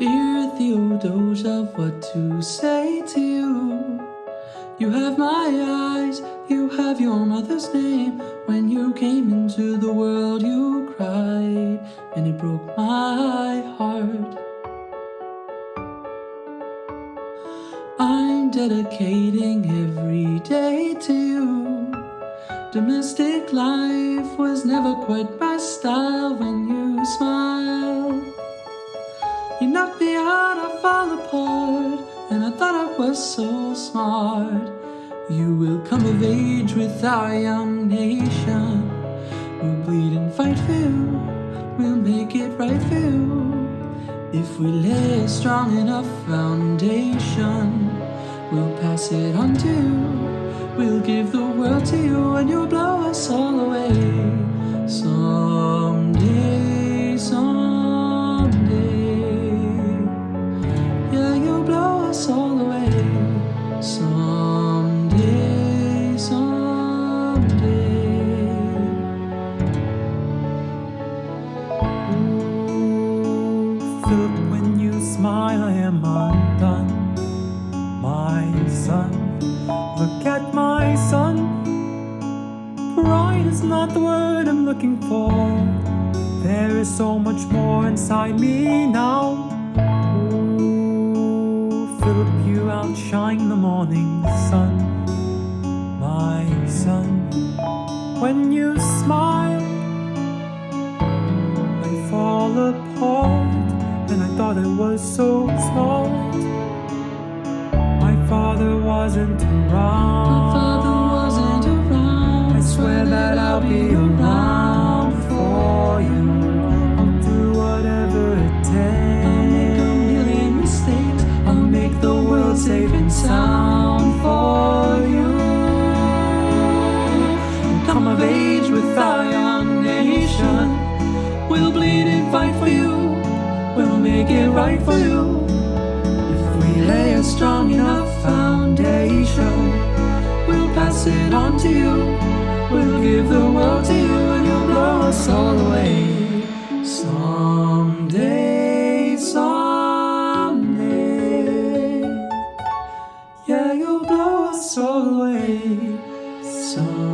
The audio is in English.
Dear Theodosia, what to say to you? You have my eyes, you have your mother's name. When you came into the world you cried, and it broke my heart. I'm dedicating every day to you. Domestic life was never quite my style. When you smile, you knock me out, I fall apart, and I thought I was so smart. You will come of age with our young nation. We'll bleed and fight for you, we'll make it right for you. If we lay a strong enough foundation, we'll pass it on to you. We'll give the world to you, and you'll blow us all away. Someday, someday, yeah, you'll blow us all away. Someday, someday. Ooh, Philip, when you smile, I am undone. My son, look at my son. Pride is not the word I'm looking for. There is so much more inside me now. Ooh, Philip, you outshine the morning sun. My son, when you smile, I fall apart, and I thought I was so smart. My father wasn't around. I swear that I'll be around for you. I'll do whatever it takes. I'll make a million mistakes. I'll make the world safe and sound for you. And come of age with our young nation. We'll bleed and fight for you. We'll make it right for you. If we lay a strong enough foundation, we'll pass it on to you. We'll give the world to you, and you'll blow us all away. Someday, someday, yeah, you'll blow us all away. Someday.